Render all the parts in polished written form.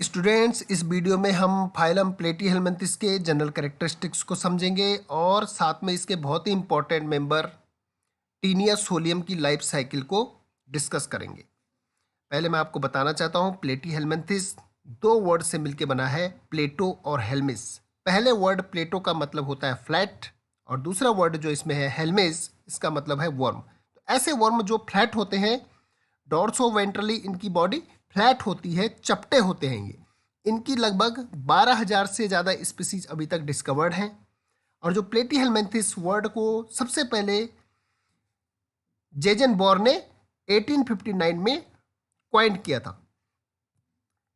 Students, इस video में हम फाइलम प्लेटीहेल्मिन्थस के जनरल कैरेक्टरिस्टिक्स को समझेंगे और साथ में इसके बहुत ही इंपॉर्टेंट मेंबर टीनिया सोलियम की लाइफ साइकिल को डिस्कस करेंगे। पहले मैं आपको बताना चाहता हूँ प्लेटीहेल्मिन्थस दो वर्ड से मिलकर बना है, प्लेटो और हेल्मिस। पहले वर्ड प्लेटो का मतलब होता है फ्लैट और दूसरा वर्ड जो इसमें है हेल्मिस, इसका मतलब है वर्म। तो ऐसे वर्म जो फ्लैट होते हैं, डॉर्सो वेंट्रली इनकी बॉडी फ्लैट होती है, चपटे होते हैं ये। इनकी लगभग 12,000 से ज़्यादा स्पीसीज अभी तक डिस्कवर्ड हैं। और जो प्लेटीहेल्मिन्थस वर्ड को सबसे पहले जेजन बोर ने 1859 में क्वाइंट किया था।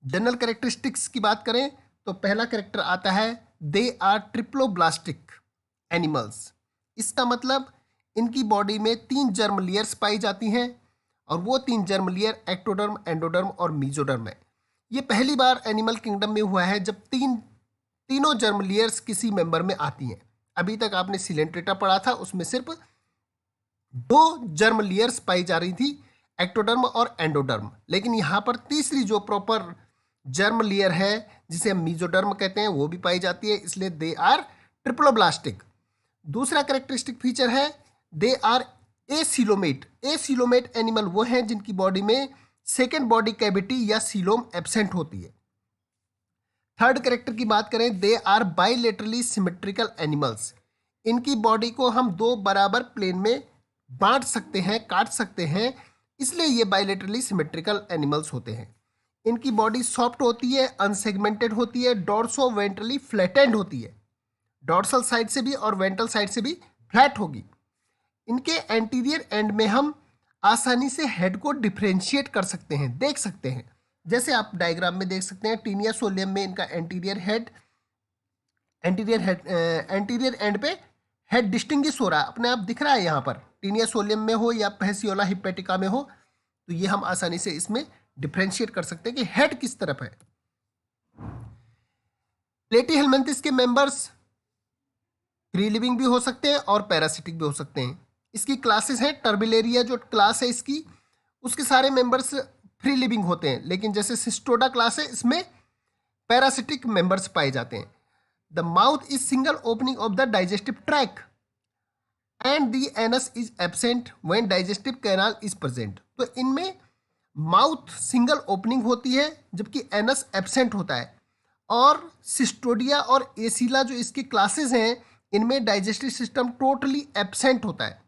जनरल कैरेक्टरिस्टिक्स की बात करें तो पहला कैरेक्टर आता है, दे आर ट्रिप्लोब्लास्टिक एनिमल्स। इसका मतलब इनकी बॉडी में 3 जर्म लेयर्स पाई जाती हैं और वो 3 जर्म लेयर एक्टोडर्म, एंडोडर्म और मीजोडर्म है। ये पहली बार एनिमल किंगडम में हुआ है जब तीनों जर्म लेयर्स किसी मेंबर में आती हैं। अभी तक आपने सिलेंट्रेटा पढ़ा था, उसमें सिर्फ 2 जर्म लेयर्स पाई जा रही थी, एक्टोडर्म और एंडोडर्म। लेकिन यहाँ पर तीसरी जो प्रॉपर जर्म लेयर है जिसे हम मीजोडर्म कहते हैं वो भी पाई जाती है, इसलिए दे आर ट्रिप्लोब्लास्टिक। दूसरा कैरेक्टरिस्टिक फीचर है, they are acoelomate. Acoelomate animal वो हैं जिनकी बॉडी में सेकेंड बॉडी कैविटी या सीलोम एब्सेंट होती है। थर्ड कैरेक्टर की बात करें, they are bilaterally symmetrical animals. इनकी बॉडी को हम 2 बराबर प्लेन में बांट सकते हैं, काट सकते हैं, इसलिए ये बाइलेटरली सिमेट्रिकल एनिमल्स होते हैं। इनकी बॉडी सॉफ्ट होती है, अनसेगमेंटेड होती है, डॉर्सो वेंट्रली फ्लैटेंड होती है। डॉर्सल साइड से भी और वेंट्रल साइड से भी फ्लैट होगी। इनके एंटीरियर एंड में हम आसानी से हेड को डिफ्रेंशिएट कर सकते हैं, देख सकते हैं। जैसे आप डायग्राम में देख सकते हैं, टीनिया सोलियम में इनका एंटीरियर एंड पे हेड डिस्टिंग्विश हो रहा है, अपने आप दिख रहा है। यहाँ पर टीनिया सोलियम में हो या फैसियोला हिप्पेटिका में हो तो ये हम आसानी से इसमें डिफ्रेंशिएट कर सकते हैं कि हेड किस तरफ है। प्लेटीहेल्मिन्थस के मेंबर्स फ्री लिविंग भी हो सकते हैं और पैरासिटिक भी हो सकते हैं। इसकी क्लासेस हैं, टर्बिलेरिया जो क्लास है इसकी, उसके सारे मेंबर्स फ्री लिविंग होते हैं, लेकिन जैसे सिस्टोडा क्लास है इसमें पैरासिटिक मेंबर्स पाए जाते हैं। The mouth is single opening of the digestive track and the anus is absent when digestive canal is present. तो इनमें माउथ सिंगल ओपनिंग होती है जबकि एनस एब्सेंट होता है। और सिस्टोडिया और एसिला जो इसकी क्लासेस हैं, इनमें डाइजेस्टिव सिस्टम टोटली एब्सेंट होता है।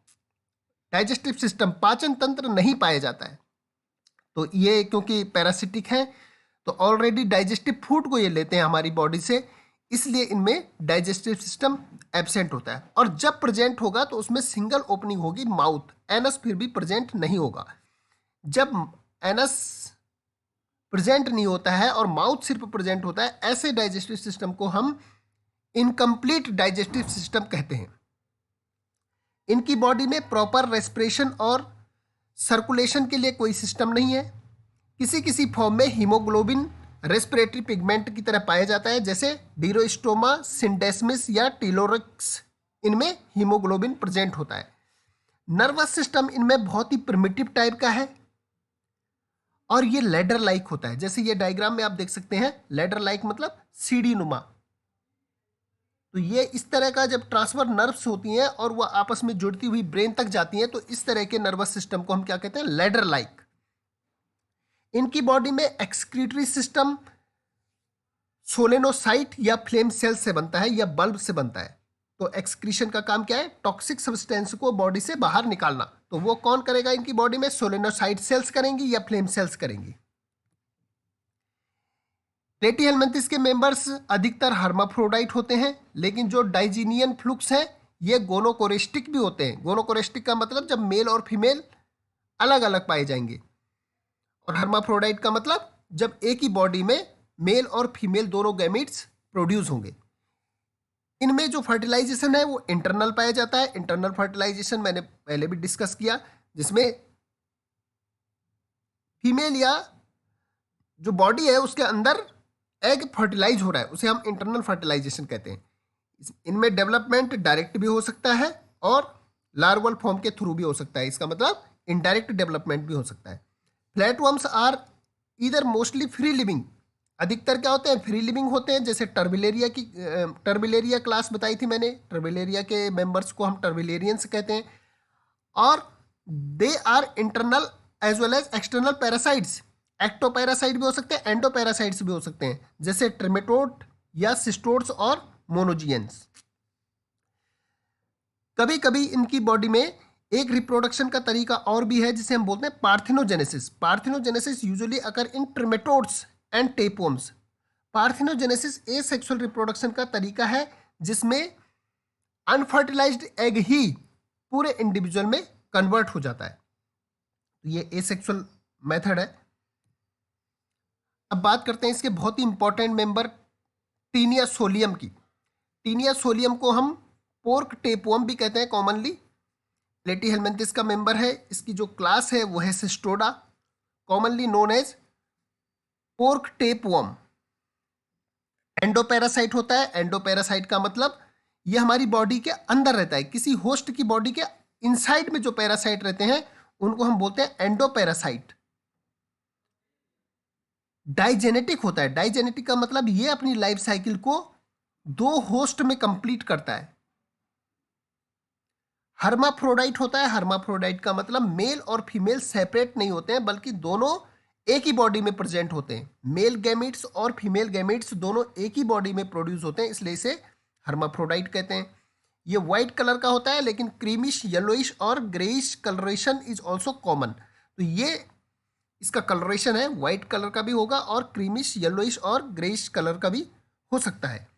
डाइजेस्टिव सिस्टम, पाचन तंत्र नहीं पाया जाता है। तो ये क्योंकि पैरासिटिक है तो ऑलरेडी डाइजेस्टिव फूड को ये लेते हैं हमारी बॉडी से, इसलिए इनमें डाइजेस्टिव सिस्टम एब्सेंट होता है। और जब प्रेजेंट होगा तो उसमें सिंगल ओपनिंग होगी माउथ, एनस फिर भी प्रेजेंट नहीं होगा। जब एनस प्रेजेंट नहीं होता है और माउथ सिर्फ प्रेजेंट होता है, ऐसे डाइजेस्टिव सिस्टम को हम इनकम्प्लीट डाइजेस्टिव सिस्टम कहते हैं। इनकी बॉडी में प्रॉपर रेस्पिरेशन और सर्कुलेशन के लिए कोई सिस्टम नहीं है। किसी किसी फॉर्म में हीमोग्लोबिन रेस्पिरेटरी पिगमेंट की तरह पाया जाता है, जैसे डीरोस्टोमा, सिंडेस्मिस या टीलोरिक्स, इनमें हीमोग्लोबिन प्रेजेंट होता है। नर्वस सिस्टम इनमें बहुत ही प्रिमिटिव टाइप का है और ये लैडर लाइक होता है। जैसे ये डायग्राम में आप देख सकते हैं, लैडर लाइक मतलब सीढ़ी नुमा। तो ये इस तरह का जब ट्रांसफर नर्व्स होती हैं और वह आपस में जुड़ती हुई ब्रेन तक जाती हैं, तो इस तरह के नर्वस सिस्टम को हम क्या कहते हैं, लैडर लाइक। इनकी बॉडी में एक्सक्रीटरी सिस्टम सोलेनोसाइट या फ्लेम सेल से बनता है या बल्ब से बनता है। तो एक्सक्रीशन का काम क्या है, टॉक्सिक सब्सटेंस को बॉडी से बाहर निकालना। तो वो कौन करेगा इनकी बॉडी में, सोलेनोसाइट सेल्स करेंगी या फ्लेम सेल्स करेंगी। प्लेटीहेल्मिन्थस के मेंबर्स अधिकतर हर्माफ्रोडाइट होते हैं, लेकिन जो डाइजीनियन फ्लुक्स हैं ये गोनोकोरिस्टिक भी होते हैं। गोनोकोरिस्टिक का मतलब जब मेल और फीमेल अलग अलग पाए जाएंगे, और हर्माफ्रोडाइट का मतलब जब एक ही बॉडी में मेल और फीमेल दोनों गैमीट्स प्रोड्यूस होंगे। इनमें जो फर्टिलाइजेशन है वो इंटरनल पाया जाता है। इंटरनल फर्टिलाइजेशन मैंने पहले भी डिस्कस किया, जिसमें फीमेल या जो बॉडी है उसके अंदर एग फर्टिलाइज हो रहा है, उसे हम इंटरनल फर्टिलाइजेशन कहते हैं। इनमें डेवलपमेंट डायरेक्ट भी हो सकता है और लार्वल फॉर्म के थ्रू भी हो सकता है, इसका मतलब इनडायरेक्ट डेवलपमेंट भी हो सकता है। Flatworms are either mostly free living अधिकतर क्या होते हैं, फ्री लिविंग होते हैं, जैसे टर्बिलेरिया क्लास बताई थी मैंने, टर्बिलेरिया के मेंबर्स को हम टर्बिलेरियंस कहते हैं। और they are internal as well as external parasites, ectoparasite भी हो सकते हैं, एंडोपैरासाइट्स भी हो सकते हैं, जैसे ट्रेमेटोड या सिस्टोड्स और मोनोजियंस। कभी कभी इनकी बॉडी में एक रिप्रोडक्शन का तरीका और भी है जिसे हम बोलते हैं parthenogenesis. Parthenogenesis usually occur in trematodes and tapeworms. Parthenogenesis asexual reproduction का तरीका है जिसमें अनफर्टिलाइज्ड एग ही पूरे इंडिविजुअल में कन्वर्ट हो जाता है। तो ये एसेक्सुअल मेथड है। अब बात करते हैं इसके बहुत ही इंपॉर्टेंट मेंबर टीनिया सोलियम की। टीनिया सोलियम को हम पोर्क टेपवर्म भी कहते हैं कॉमनली। प्लेटीहेलमिन्थिस का मेंबर है। इसकी जो क्लास है वो है Cestoda, commonly known as pork tapeworm. Endoparasite होता है। एंडोपैरासाइट का मतलब ये हमारी बॉडी के अंदर रहता है, किसी होस्ट की बॉडी के इनसाइड में जो पैरासाइट रहते हैं उनको हम बोलते हैं एंडोपैरासाइट। डाइजेनेटिक होता है। डाइजेनेटिक का मतलब ये अपनी लाइफ साइकिल को 2 होस्ट में कंप्लीट करता है। हर्माफ्रोडाइट होता है। हर्माफ्रोडाइट का मतलब मेल और फीमेल सेपरेट नहीं होते हैं बल्कि दोनों एक ही बॉडी में प्रेजेंट होते हैं। मेल गैमेट्स और फीमेल गैमेट्स दोनों एक ही बॉडी में प्रोड्यूस होते हैं, इसलिए इसे हर्माफ्रोडाइट कहते हैं। ये व्हाइट कलर का होता है लेकिन क्रीमिश, येलोइश और greyish colouration is also common. तो ये इसका कलरेशन है, व्हाइट कलर का भी होगा और क्रीमिश, येलोइश और ग्रेइश कलर का भी हो सकता है।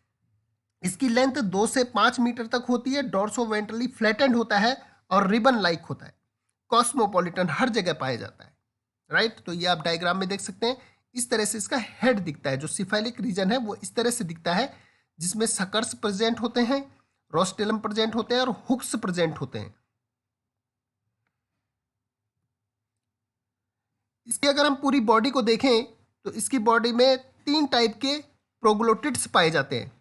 इसकी लेंथ 2 से 5 मीटर तक होती है। डॉर्सोवेंट्रली फ्लैटेंड होता है और रिबन लाइक होता है। कॉस्मोपॉलिटन हर जगह पाया जाता है, राइट। तो ये आप डायग्राम में देख सकते हैं। इस तरह से इसका हेड दिखता है। जो सिफेलिक रीजन है वो इस तरह से दिखता है जिसमें सकर्स प्रेजेंट होते हैं, रोस्टेलम प्रेजेंट होते हैं और हुक्स प्रेजेंट होते हैं। इसकी अगर हम पूरी बॉडी को देखें तो इसकी बॉडी में 3 टाइप के प्रोग्लोटिड्स पाए जाते हैं।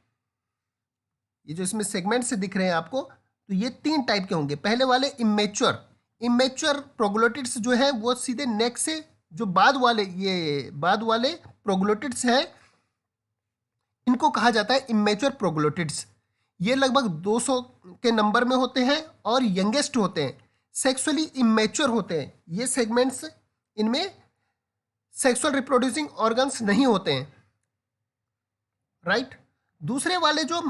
ये जो इसमें सेगमेंट से दिख रहे हैं आपको, तो ये 3 टाइप के होंगे। पहले वाले इमेच्योर प्रोग्लोटिड्स जो है वो सीधे नेक से, जो बाद वाले प्रोग्लोटिड्स हैं इनको कहा जाता है इमेच्योर प्रोग्लोटिड्स। ये लगभग 200 के नंबर में होते हैं और यंगेस्ट होते हैं, सेक्सुअली इमेच्योर होते हैं। ये सेगमेंट्स, इनमें सेक्सुअल रिप्रोड्यूसिंग ऑर्गन्स नहीं होते हैं, राइट। दूसरे वाले जो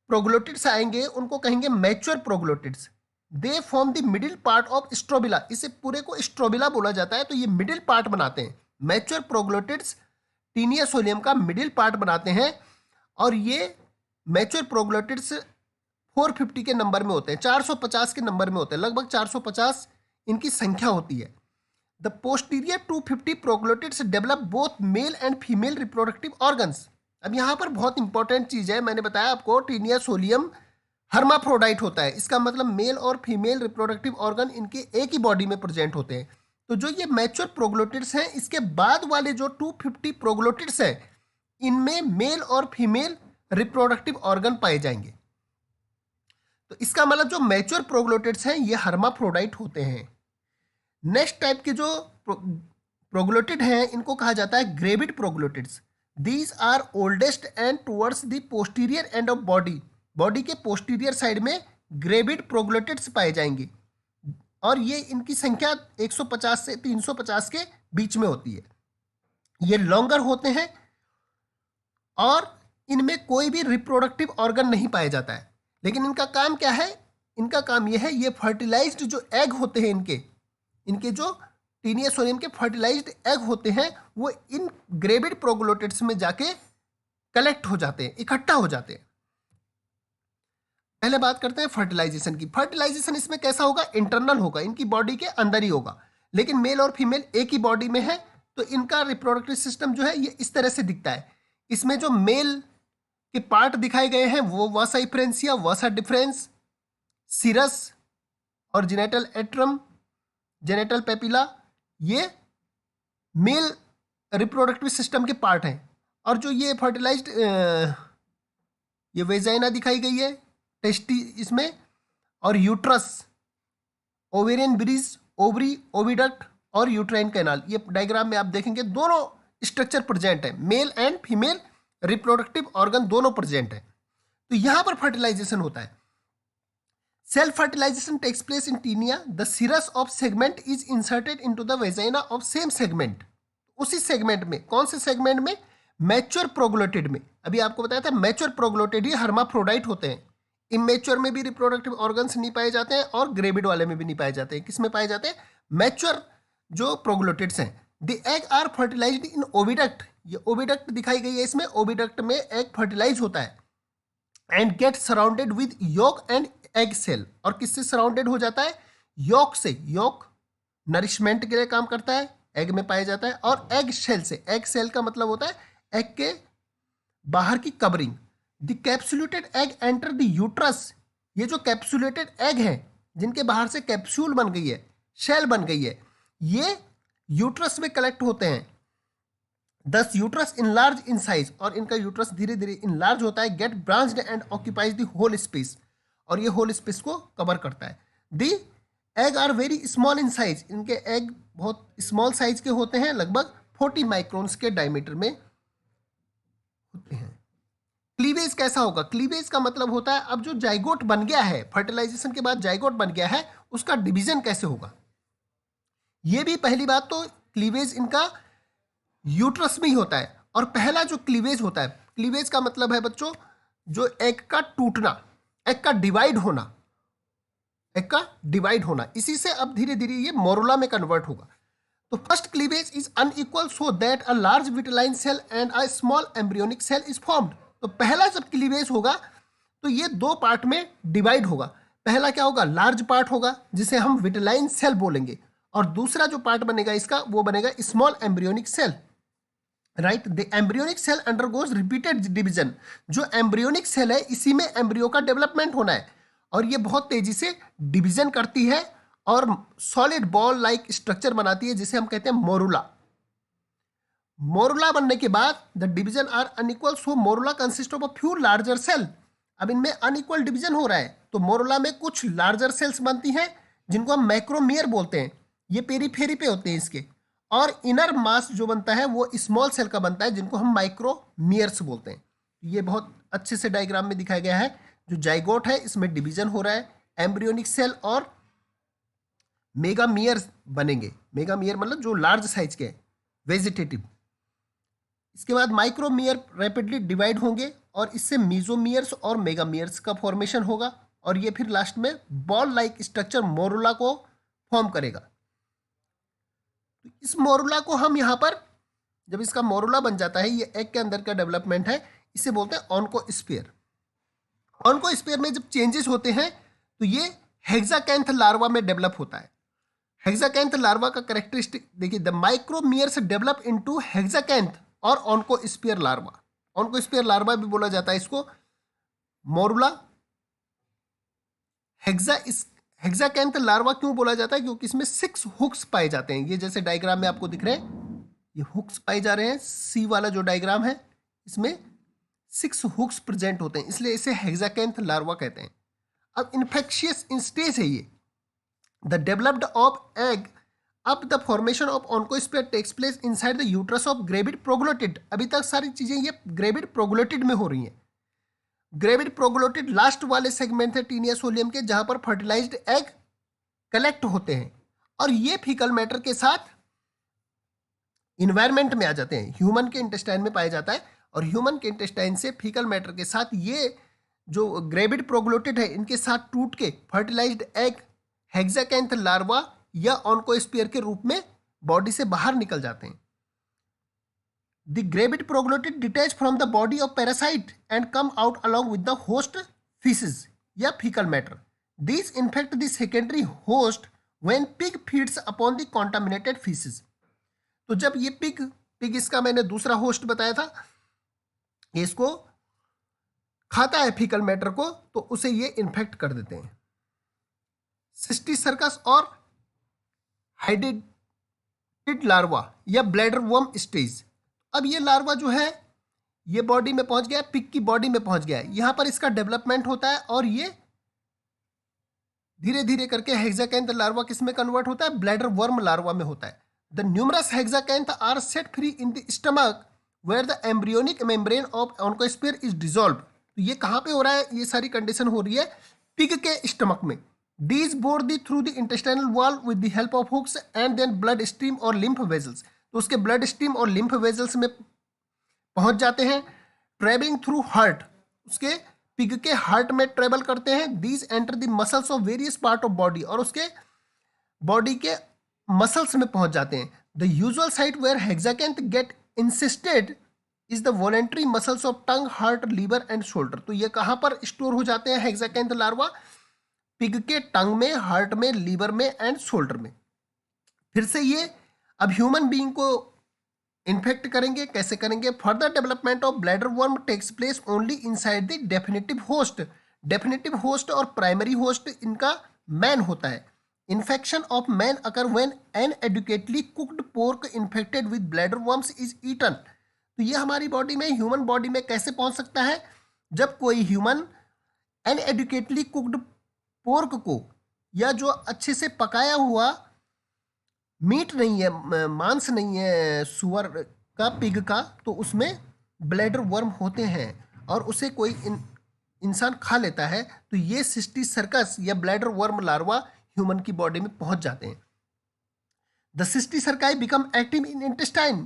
प्रोग्लोटिड्स आएंगे उनको कहेंगे mature proglottids. They form the middle part of strobila. इसे पूरे को स्ट्रोबिला बोला जाता है, तो ये मिडिल पार्ट बनाते हैं। मैच्योर प्रोग्लोटिड्स टीनिया सोलियम का मिडिल पार्ट बनाते हैं और ये मैच्योर प्रोग्लोटिड्स 450 के नंबर में होते हैं, 450 के नंबर में होते हैं। लगभग 450 इनकी संख्या होती है। The posterior 250 proglottids develop both male and female reproductive organs. अब यहाँ पर बहुत इंपॉर्टेंट चीज़ है, मैंने बताया आपको टीनिया सोलियम हर्माफ्रोडाइट होता है। इसका मतलब मेल और फीमेल रिप्रोडक्टिव ऑर्गन इनके एक ही बॉडी में प्रेजेंट होते हैं। तो जो ये मैच्योर प्रोग्लोटिड्स हैं, इसके बाद वाले जो 250 प्रोग्लोटिड्स हैं इनमें मेल और फीमेल रिप्रोडक्टिव ऑर्गन पाए जाएंगे। तो इसका मतलब जो मैच्योर प्रोग्लोटिड्स हैं ये हर्माफ्रोडाइट होते हैं। नेक्स्ट टाइप के जो प्रोग्लोटिड हैं इनको कहा जाता है gravid proglottids. These are oldest and towards the posterior end of body. Body के पोस्टीरियर साइड में ग्रेविड प्रोग्लोटिड्स पाए जाएंगे और ये इनकी संख्या 150 से 350 के बीच में होती है। ये लॉन्गर होते हैं और इनमें कोई भी रिप्रोडक्टिव ऑर्गन नहीं पाया जाता है। लेकिन इनका काम क्या है? इनका काम यह है, ये फर्टिलाइज्ड जो एग होते हैं इनके जो टीनिया सोलियम के फर्टिलाइज्ड एग होते हैं वो इन ग्रेविड प्रोग्लोटिड्स में जाके कलेक्ट हो जाते हैं, इकट्ठा हो जाते हैं। पहले बात करते हैं फर्टिलाइजेशन की। फर्टिलाइजेशन इसमें कैसा होगा? इंटरनल होगा, इनकी बॉडी के अंदर ही होगा। लेकिन मेल और फीमेल एक ही बॉडी में है तो इनका रिप्रोडक्टिव सिस्टम जो है ये इस तरह से दिखता है। इसमें जो मेल के पार्ट दिखाए गए हैं वो वासा इफ्रेंसिया, वासा डिफरेंस, सीरस और जेनेटल एट्रम, जेनेटल पेपिला, ये मेल रिप्रोडक्टिव सिस्टम के पार्ट हैं। और जो ये फर्टिलाइज्ड ये वेजाइना दिखाई गई है, टेस्टी इसमें, और uterus, ovarian bridge, ovary, oviduct और यूट्राइन कैनाल, ये डायग्राम में आप देखेंगे दोनों स्ट्रक्चर प्रेजेंट है, male and female reproductive organ दोनों प्रेजेंट है, तो यहां पर फर्टिलाइजेशन होता है। Self fertilization takes place in Taenia, the cirrus of segment is inserted into the vagina of same segment. उसी सेगमेंट में, कौन से सेगमेंट में? मैच्योर प्रोग्लोटेड में। अभी आपको बताया था मैच्योर प्रोग्लोटेड ही हर्माफ्रोडाइट होते हैं। इमेच्योर में भी रिप्रोडक्टिव ऑर्गन्स नहीं पाए जाते हैं और ग्रेविड वाले में भी नहीं पाए जाते हैं। किस में पाए जाते हैं? मैच्योर जो प्रोग्लोटेड्स हैं। The egg are fertilized in oviduct, ये ओविडक्ट दिखाई गई है इसमें। ओविडक्ट में एग फर्टिलाइज होता है and get surrounded with yolk and egg cell. और किससे सराउंडेड हो जाता है? योक से। योक नरिशमेंट के लिए काम करता है, एग में पाया जाता है, और एग शेल से। एग सेल का मतलब होता है एग के बाहर की covering. The capsulated egg enter the uterus, ये जो कैप्सुलेटेड एग है जिनके बाहर से कैप्सूल बन गई है, शेल बन गई है, ये यूट्रस में कलेक्ट होते हैं। दस यूट्रस इनलार्ज इन साइज, और इनका यूट्रस धीरे धीरे इनलार्ज होता है। Get branched and occupies the whole space, और ये होल स्पेस को कवर करता है। The egg are very small in size, इनके एग बहुत स्मॉल साइज के होते हैं, लगभग 40 माइक्रोन्स के डायमीटर में होते हैं। क्लीवेज कैसा होगा? क्लीवेज का मतलब होता है अब जो जाइगोट बन गया है, फर्टिलाइजेशन के बाद जाइगोट बन गया है, उसका डिवीजन कैसे होगा। ये भी पहली बात तो क्लीवेज इनका यूट्रस में ही होता है। और पहला जो क्लीवेज होता है, क्लीवेज का मतलब है बच्चों जो एग का टूटना, एग का डिवाइड होना, एग का डिवाइड होना, इसी से अब धीरे धीरे ये मोरुला में कन्वर्ट होगा। तो first cleavage is unequal so that a large vitelline cell and a small embryonic cell is formed. तो पहला जब क्लीवेज होगा तो ये दो पार्ट में डिवाइड होगा। पहला क्या होगा? लार्ज पार्ट होगा जिसे हम विटेलाइन सेल बोलेंगे, और दूसरा जो पार्ट बनेगा इसका वो बनेगा small embryonic cell. Right, the embryonic cell undergoes repeated division. जो एम्ब्रियोनिक सेल है इसी में एम्ब्रियो का डेवलपमेंट होना है, और ये बहुत तेजी से डिवीजन करती है और सॉलिड बॉल लाइक स्ट्रक्चर बनाती है जिसे हम कहते हैं मोरुला। मोरुला बनने के बाद the division are unequal, so morula consist of a few larger cell. अब इनमें अनइक्वल डिवीजन हो रहा है, तो मोरुला में कुछ लार्जर सेल्स बनती हैं जिनको हम मैक्रोमियर बोलते हैं, ये पेरीफेरी पे होते हैं इसके, और इनर मास जो बनता है वो स्मॉल सेल का बनता है जिनको हम माइक्रोमियर्स बोलते हैं। ये बहुत अच्छे से डायग्राम में दिखाया गया है। जो जाइगोट है इसमें डिवीजन हो रहा है, एम्ब्रियोनिक सेल और मेगामियर्स बनेंगे। मेगामियर मतलब जो लार्ज साइज के, वेजिटेटिव। इसके बाद माइक्रोमियर रैपिडली डिवाइड होंगे और इससे मीजोमियर्स और मेगामियर्स का फॉर्मेशन होगा, और ये फिर लास्ट में बॉल लाइक स्ट्रक्चर मोरुला को फॉर्म करेगा। तो इस मोरुला को हम यहाँ पर, जब इसका मोरुला बन जाता है, ये एग के अंदर का डेवलपमेंट है, इसे बोलते हैं ऑन्कोस्फीयर। ऑन्कोस्फीयर में जब चेंजेस होते हैं तो ये हेक्साकैंथ लार्वा में डेवलप होता है। हेक्साकैंथ लार्वा का कैरेक्टरिस्टिक देखिए, द माइक्रोमियर्स डेवलप इनटू हेक्साकैंथ और ऑन्कोस्फीयर लार्वा। ऑन्कोस्फीयर लार्वा भी बोला जाता है इसको। मोरुला हेक्साकैंथ लार्वा क्यों बोला जाता है? क्योंकि इसमें 6 हुक्स पाए जाते हैं। ये जैसे डायग्राम में आपको दिख रहे हैं, ये हुक्स पाए जा रहे हैं। सी वाला जो डायग्राम है इसमें 6 हुक्स प्रेजेंट होते हैं, इसलिए इसे हेक्साकैंथ लार्वा कहते हैं। अब इन्फेक्शियस स्टेज है ये। द डेवलप्ड ऑफ एग, अब the formation of oncosphere takes place inside the uterus of gravid proglottid. अभी तक सारी चीजें ये ग्रेविड प्रोग्लोटिड में हो रही हैं। ग्रेविड प्रोग्लोटिड लास्ट वाले सेगमेंट है टीनिया सोलियम के, जहां पर फर्टिलाइज्ड एग कलेक्ट होते हैं, और ये फीकल मैटर के साथ इन्वायरमेंट में आ जाते हैं। ह्यूमन के इंटेस्टाइन में पाया जाता है, और ह्यूमन के इंटेस्टाइन से फीकल मैटर के साथ ये जो ग्रेविड प्रोग्लोटिड है इनके साथ टूट के फर्टिलाइज्ड एग हेक्साकैंथ लार्वा या ऑन्कोस्फीयर के रूप में बॉडी से बाहर निकल जाते हैं। The gravid proglottid detach from the body of parasite and come out along with the host faeces या faecal matter. This infect the secondary host when pig feeds upon the contaminated faeces. तो जब ये pig इसका मैंने दूसरा host बताया था, इसको खाता है फीकल मैटर को, तो उसे ये इन्फेक्ट कर देते हैं। सिस्टिसर्कस और हाइडेटिड लार्वा या ब्लैडर वर्म स्टेज। अब ये लार्वा जो है ये बॉडी में पहुंच गया, पिग की बॉडी में पहुंच गया है, यहां पर इसका डेवलपमेंट होता है, और ये धीरे धीरे करके हेक्साकैंथ लार्वा किस में कन्वर्ट होता है? ब्लैडर वर्म लार्वा में होता है। The numerous hexacanth are set free in the stomach where the embryonic membrane of oncosphere is dissolve. तो ये कहाँ पे हो रहा है, ये सारी कंडीशन हो रही है पिग के स्टमक में। These bore the through the intestinal wall with the help of hooks and then blood stream और lymph vessels। तो उसके blood stream और lymph vessels में पहुंच जाते हैं। Traveling through heart, उसके पिग के हार्ट में ट्रेवल करते हैं। These enter the muscles of various part of body, और उसके बॉडी के मसल्स में पहुंच जाते हैं। The usual site where hexacanth get insisted is the voluntary muscles of tongue, heart, liver and shoulder। तो ये कहाँ पर स्टोर हो जाते हैं हेक्साकैंथ लार्वा? पिग के टंग में, हार्ट में, लीवर में एंड शोल्डर में। फिर से ये अब ह्यूमन बीइंग को इन्फेक्ट करेंगे। कैसे करेंगे? Further development of bladder worm takes place only inside the definitive host. Definitive host और प्राइमरी होस्ट इनका मैन होता है। Infection of man occur when inadequately cooked pork infected with bladder worms is eaten. तो ये हमारी body में, human body में कैसे पहुंच सकता है? जब कोई human inadequately cooked pork को, या जो अच्छे से पकाया हुआ मीट नहीं है, मांस नहीं है सुअर का, पिग का, तो उसमें ब्लैडर वर्म होते हैं और उसे कोई इंसान खा लेता है, तो ये सिस्टिस सर्कस या ब्लैडर वर्म लार्वा ह्यूमन की बॉडी में पहुंच जाते हैं। The cysticerci become active in intestine.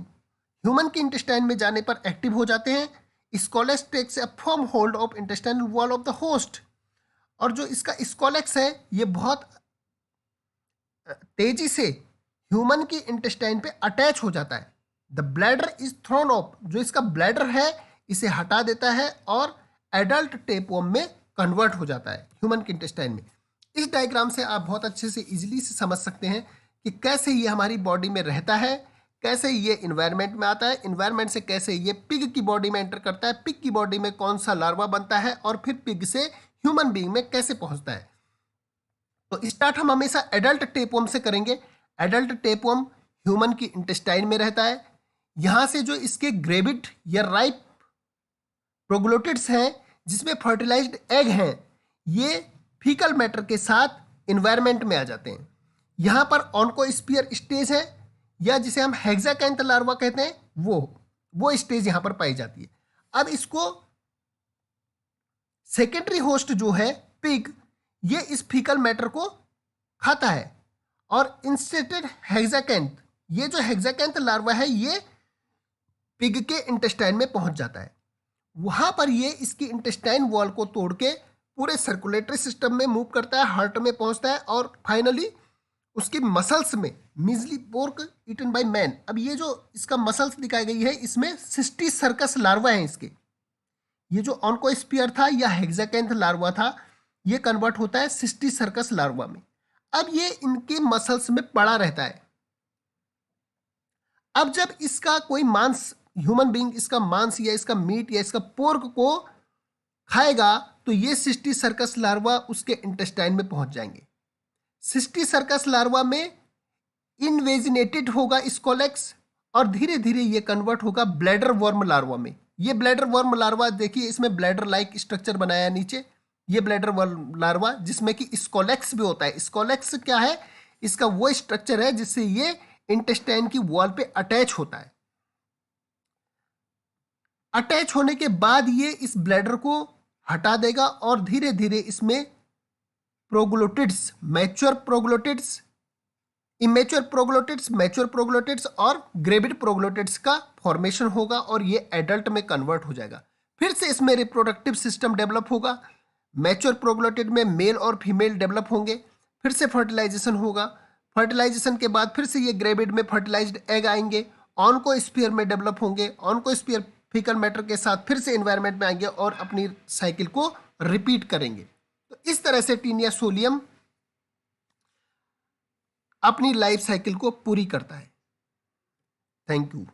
Human के इंटेस्टाइन में जाने पर एक्टिव हो जाते हैं। Scolex takes a firm hold of intestinal wall of the host. और जो इसका स्कोलेक्स है ये बहुत तेजी से ह्यूमन की इंटेस्टाइन पे अटैच हो जाता है। The bladder is throne of. जो इसका ब्लैडर है इसे हटा देता है और एडल्ट टेपवर्म में कन्वर्ट हो जाता है ह्यूमन के इंटेस्टाइन में। इस डायग्राम से आप बहुत अच्छे से इजीली से समझ सकते हैं कि कैसे ये हमारी बॉडी में रहता है, कैसे ये इन्वायरमेंट में आता है, इन्वायरमेंट से कैसे ये पिग की बॉडी में एंटर करता है, पिग की बॉडी में कौन सा लार्वा बनता है और फिर पिग से ह्यूमन बीइंग में कैसे पहुंचता है। तो स्टार्ट हम हमेशा एडल्ट टेपवर्म से करेंगे। एडल्ट टेपवर्म ह्यूमन की इंटेस्टाइन में रहता है। यहां से जो इसके ग्रेविड या राइप प्रोग्लोटिड्स हैं, जिसमें फर्टिलाइज्ड एग हैं, ये फीकल मैटर के साथ इन्वायरमेंट में आ जाते हैं। यहां पर ऑन्कोस्फीयर स्टेज है, या जिसे हम हेक्साकैंथ लार्वा कहते हैं, वो स्टेज यहां पर पाई जाती है। अब इसको सेकेंडरी होस्ट जो है पिग, ये इस फीकल मैटर को खाता है और इंस्टेटेड हेक्साकैंथ, ये जो हेक्साकैंथ लार्वा है ये पिग के इंटेस्टाइन में पहुंच जाता है। वहां पर ये इसकी इंटेस्टाइन वॉल को तोड़ के पूरे सर्कुलेटरी सिस्टम में मूव करता है, हार्ट में पहुंचता है और फाइनली उसकी मसल्स में मिजली पोर्क ईटन बाय मैन। अब ये जो इसका मसल्स दिखाई गई है, इसमें सिस्टिस सर्कस लार्वा है इसके। ये जो ऑन्कोस्फीयर था या हेक्साकैंथ लार्वा था, ये कन्वर्ट होता है सिस्टिस सर्कस लार्वा में। अब ये इनके मसल्स में पड़ा रहता है। अब जब इसका कोई मांस, ह्यूमन बीइंग इसका मांस या इसका मीट या इसका पोर्क को खाएगा, तो ये सिस्टिस सर्कस लार्वा उसके इंटेस्टाइन में पहुंच जाएंगे। सिस्टिस सर्कस लार्वा में इनवेजिनेटेड होगा स्कोलेक्स और धीरे धीरे ये कन्वर्ट होगा ब्लैडर वर्म लार्वा में। ये ब्लैडर वर्म लार्वा देखिए, इसमें ब्लैडर लाइक स्ट्रक्चर बनाया है नीचे। ये ब्लैडर वर्म लार्वा जिसमें कि स्कोलेक्स भी होता है। स्कोलेक्स क्या है? इसका वो स्ट्रक्चर है जिससे ये इंटेस्टाइन की वॉल पे अटैच होता है। अटैच होने के बाद ये इस ब्लैडर को हटा देगा और धीरे धीरे इसमें proglottids, mature proglottids, immature proglottids, mature proglottids और ग्रेविड प्रोग्लोटिड्स का फॉर्मेशन होगा और ये एडल्ट में कन्वर्ट हो जाएगा। फिर से इसमें रिप्रोडक्टिव सिस्टम डेवलप होगा। मैच्योर प्रोग्लोटिड में मेल और फीमेल डेवलप होंगे। फिर से फर्टिलाइजेशन होगा। फर्टिलाइजेशन के बाद फिर से ये ग्रेविड में फर्टिलाइज्ड एग आएंगे, ऑन्कोस्फीयर में डेवलप होंगे। ऑन्कोस्फीयर फीकल मैटर के साथ फिर से एनवायरनमेंट में आएंगे और अपनी साइकिल को रिपीट करेंगे। तो इस तरह से टीनिया सोलियम अपनी लाइफ साइकिल को पूरी करता है। Thank you.